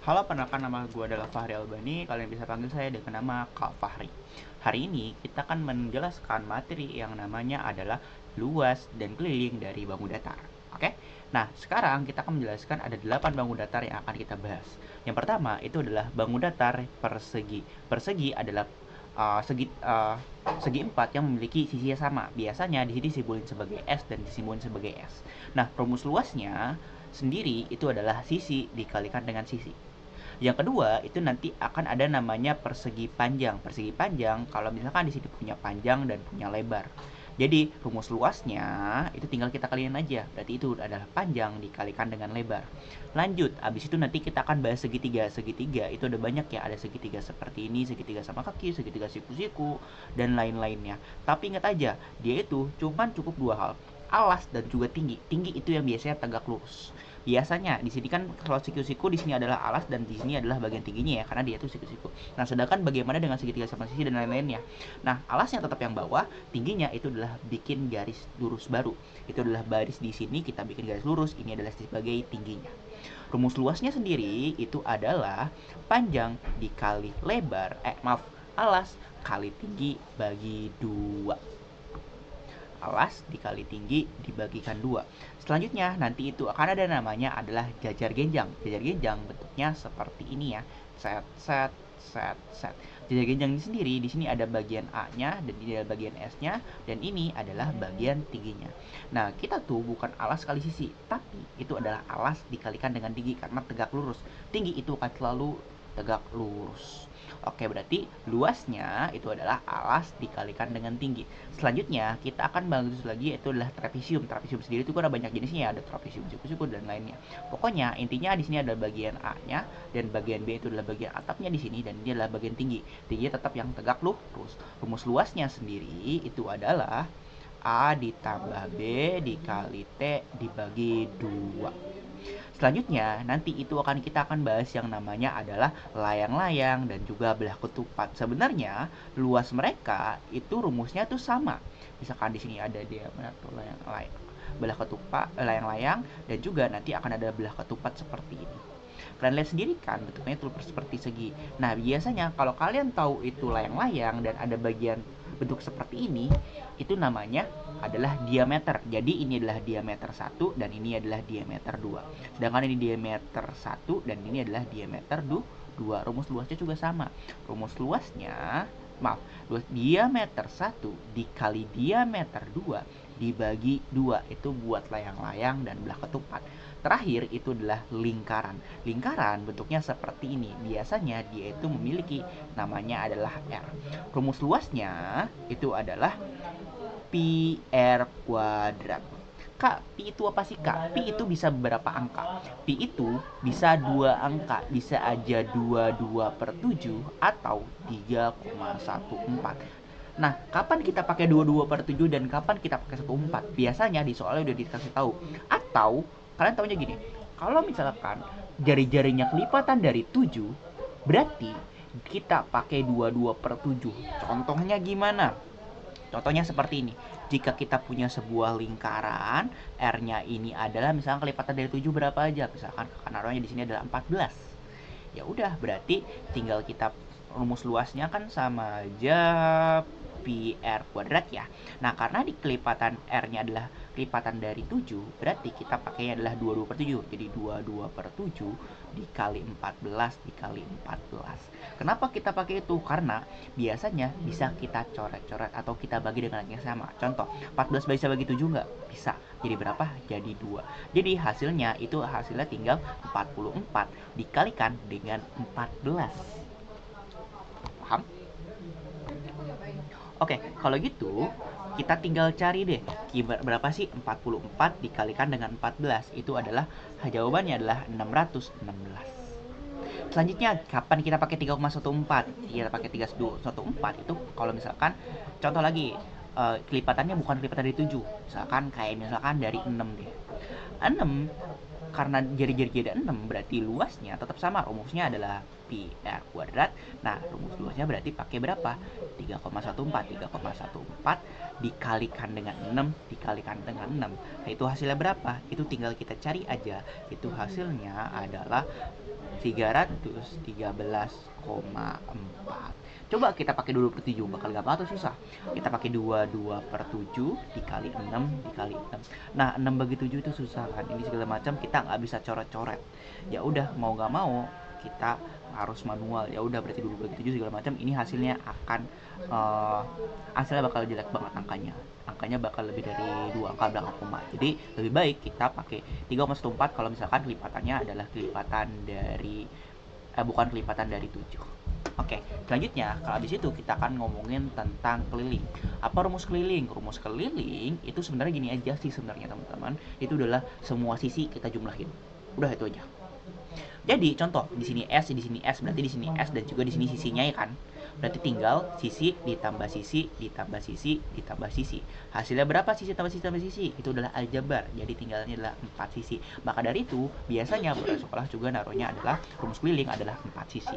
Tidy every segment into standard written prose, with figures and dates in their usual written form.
Halo, perkenalkan nama gue adalah Fahri Albani. Kalian bisa panggil saya dengan nama Kak Fahri. Hari ini kita akan menjelaskan materi yang namanya adalah luas dan keliling dari bangun datar. Oke? Nah, sekarang kita akan menjelaskan ada 8 bangun datar yang akan kita bahas. Yang pertama itu adalah bangun datar persegi. Persegi adalah segi empat yang memiliki sisi yang sama. Biasanya di sini disimbolin sebagai S dan disimbolin sebagai S. Nah, rumus luasnya sendiri itu adalah sisi dikalikan dengan sisi. Yang kedua, itu nanti akan ada namanya persegi panjang. Persegi panjang kalau misalkan di sini punya panjang dan punya lebar. Jadi rumus luasnya itu tinggal kita kalian aja. Berarti itu adalah panjang dikalikan dengan lebar. Lanjut, habis itu nanti kita akan bahas segitiga. Segitiga itu ada banyak ya, ada segitiga seperti ini, segitiga sama kaki, segitiga siku-siku dan lain-lainnya. Tapi ingat aja, dia itu cukup dua hal, alas dan juga tinggi. Tinggi itu yang biasanya tegak lurus. Biasanya di sini kan kalau siku-siku di sini adalah alas dan di sini adalah bagian tingginya ya karena dia itu siku-siku. Nah, sedangkan bagaimana dengan segitiga sama sisi dan lain-lainnya? Nah, alasnya tetap yang bawah, tingginya itu adalah bikin garis lurus baru. Itu adalah baris di sini kita bikin garis lurus, ini adalah sebagai tingginya. Rumus luasnya sendiri itu adalah panjang dikali lebar, alas kali tinggi bagi 2. Alas dikali tinggi dibagikan 2. Selanjutnya nanti itu akan ada namanya adalah jajar genjang. Jajar genjang bentuknya seperti ini ya. Set set set set. Jajar genjang ini sendiri di sini ada bagian A-nya dan ini ada bagian S-nya dan ini adalah bagian tingginya. Nah, kita tuh bukan alas kali sisi, tapi itu adalah alas dikalikan dengan tinggi karena tegak lurus. Tinggi itu akan selalu tegak lurus. Oke, berarti luasnya itu adalah alas dikalikan dengan tinggi. Selanjutnya, kita akan bahas lagi yaitu adalah trapesium. Trapesium sendiri itu kan ada banyak jenisnya ya, ada trapesium siku-siku dan lainnya. Pokoknya intinya di sini adalah bagian A-nya dan bagian B itu adalah bagian atapnya di sini dan ini adalah bagian tinggi. Tingginya tetap yang tegak lurus. Rumus luasnya sendiri itu adalah A ditambah B dikali T dibagi 2. Selanjutnya, nanti itu kita akan bahas yang namanya adalah layang-layang dan juga belah ketupat. Sebenarnya, luas mereka itu rumusnya tuh sama. Misalkan di sini ada diameter layang-layang, belah ketupat, layang-layang dan juga nanti akan ada belah ketupat seperti ini. Kalian lihat sendiri kan bentuknya itu seperti segi. Nah, biasanya kalau kalian tahu itu layang-layang dan ada bagian bentuk seperti ini, itu namanya adalah diameter. Jadi ini adalah diameter 1 dan ini adalah diameter 2. Sedangkan ini diameter 1 dan ini adalah diameter 2. Rumus luasnya juga sama. Rumus luasnya, luas diameter 1 dikali diameter 2 dibagi 2 itu buat layang-layang dan belah ketupat. Terakhir itu adalah lingkaran. Lingkaran bentuknya seperti ini. Biasanya dia itu memiliki namanya adalah R. Rumus luasnya itu adalah pi R kuadrat. Kak, pi itu apa sih kak? Pi itu bisa berapa angka? Pi itu bisa 2 angka, bisa aja 22/7 atau 3,14. Nah, kapan kita pakai 22/7 dan kapan kita pakai 1/4? Biasanya di soalnya udah dikasih tahu. Atau kalian tahunya gini, kalau misalkan jari-jarinya kelipatan dari 7, berarti kita pakai 22/7. Contohnya gimana? Contohnya seperti ini. Jika kita punya sebuah lingkaran, R-nya ini adalah misalkan kelipatan dari 7 berapa aja? Misalkan kanan di sini adalah 14. Ya udah, berarti tinggal kita rumus luasnya kan sama aja pi R kuadrat ya. Nah, karena di kelipatan R-nya adalah kelipatan dari 7, berarti kita pakainya adalah 22/7. Jadi 22/7 dikali 14 dikali 14. Kenapa kita pakai itu? Karena biasanya bisa kita coret-coret atau kita bagi dengan yang sama. Contoh, 14 bisa bagi 7 nggak? Bisa. Jadi berapa? Jadi 2. Jadi hasilnya tinggal 44 dikalikan dengan 14. Paham? Oke, kalau gitu kita tinggal cari deh berapa sih 44 dikalikan dengan 14. Itu adalah jawabannya adalah 616. Selanjutnya, kapan kita pakai 3,14? Kita pakai 3,14 itu kalau misalkan contoh lagi, kelipatannya bukan kelipatan dari 7. Misalkan dari 6 deh. 6 karena jari-jari ada 6, berarti luasnya tetap sama, rumusnya adalah pi r kuadrat. Nah, rumus luasnya berarti pakai berapa? 3,14 dikalikan dengan 6 dikalikan dengan 6. Nah, itu hasilnya berapa? Itu tinggal kita cari aja. Itu hasilnya adalah 313,4. Coba kita pakai 2/7, bakal gampang atau susah? Kita pakai 2/7 dikali 6 dikali 6. Nah, 6 bagi 7 itu susah kan? Ini segala macam kita nggak bisa coret-coret. Ya udah, mau nggak mau kita harus manual. Ya udah, berarti 2 bagi 7 segala macam, ini hasilnya akan hasilnya bakal jelek banget angkanya. Angkanya bakal lebih dari 2 angka belakang koma. Jadi lebih baik kita pakai 3,14 kalau misalkan kelipatannya adalah kelipatan dari bukan kelipatan dari 7. Oke, selanjutnya kalau habis itu kita akan ngomongin tentang keliling. Apa rumus keliling? Rumus keliling itu sebenarnya gini aja sih sebenarnya teman-teman. Itu adalah semua sisi kita jumlahin. Udah itu aja. Jadi contoh di sini S, di sini S, berarti di sini S dan juga di sini sisinya ya kan. Berarti tinggal sisi ditambah sisi ditambah sisi ditambah sisi. Hasilnya berapa sisi tambah sisi tambah sisi? Itu adalah aljabar. Jadi tinggalnya adalah 4 sisi. Maka dari itu biasanya pada sekolah juga naruhnya adalah rumus keliling adalah 4 sisi.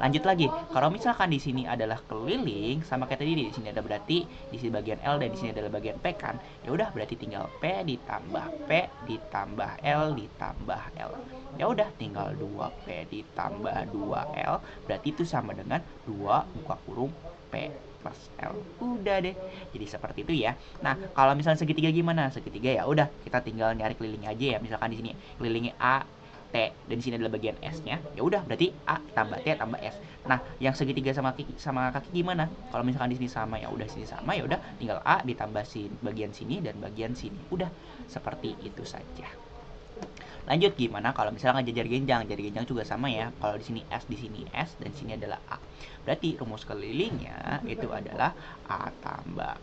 Lanjut lagi, kalau misalkan di sini adalah keliling sama kayak tadi, di sini ada berarti di sini bagian L dan di sini adalah bagian P kan. Ya udah, berarti tinggal P ditambah P ditambah L ditambah L. Ya udah, tinggal 2P ditambah 2L, berarti itu sama dengan 2 buka kurung P plus L. Udah deh. Jadi seperti itu ya. Nah, kalau misalnya segitiga gimana? Segitiga ya udah, kita tinggal nyari kelilingnya aja ya. Misalkan di sini kelilingnya A, T, dan di sini adalah bagian S-nya. Ya udah, berarti A tambah T tambah S. Nah, yang segitiga sama kaki gimana? Kalau misalkan di sini sama, ya udah sini sama, ya udah tinggal A ditambah bagian sini dan bagian sini. Udah, seperti itu saja. Lanjut, gimana kalau misalnya jari genjang? Jari genjang juga sama ya. Kalau di sini S, dan di sini adalah A. Berarti rumus kelilingnya itu adalah A tambah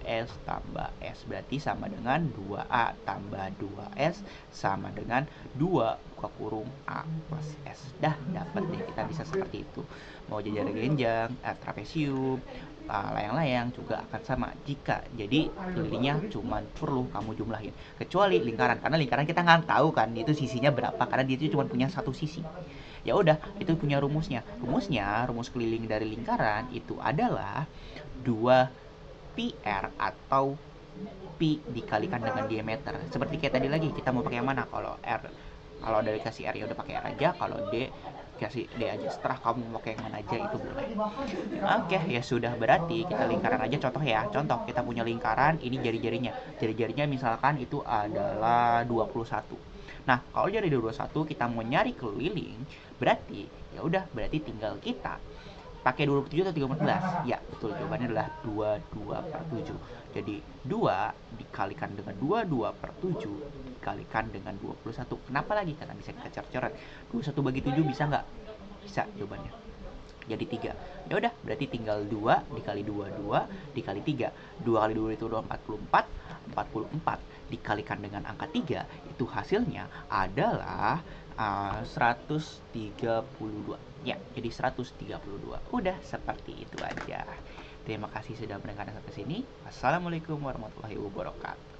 S tambah S. Berarti sama dengan 2A tambah 2S sama dengan 2 buka kurung A plus S. Dah, dapat deh, kita bisa seperti itu. Mau jari genjang, trapesium, layang-layang juga akan sama jika jadi kelilingnya cuma perlu kamu jumlahin, kecuali lingkaran, karena lingkaran kita nggak tahu kan itu sisinya berapa karena dia itu cuma punya satu sisi. Ya udah, itu punya rumus keliling dari lingkaran itu adalah 2 PR atau pi dikalikan dengan diameter. Seperti kayak tadi lagi, kita mau pakai yang mana? Kalau dari kasih R ya udah pakai R aja, kalau D kasih D aja, setelah kamu mau pakai yang mana aja itu boleh. Oke, ya sudah, berarti kita lingkaran aja contoh ya. Contoh, kita punya lingkaran, ini jari-jarinya misalkan itu adalah 21. Nah, kalau jari 21 kita mau nyari keliling, berarti ya udah, berarti tinggal kita pakai 27 atau 314. Ya, betul, jawabannya adalah 22/7. Jadi 2 dikalikan dengan 22/7 dikalikan dengan 21. Kenapa lagi? Karena bisa kita coret-coret. 21 bagi 7 bisa nggak? Bisa jawabannya. Jadi 3. Ya udah, berarti tinggal 2 dikali 2 dikali 3. 2 kali 2 itu udah 44 dikalikan dengan angka 3, itu hasilnya adalah 132. Ya, jadi 132. Udah, seperti itu aja. Terima kasih sudah mendengarkan sampai sini. Assalamualaikum warahmatullahi wabarakatuh.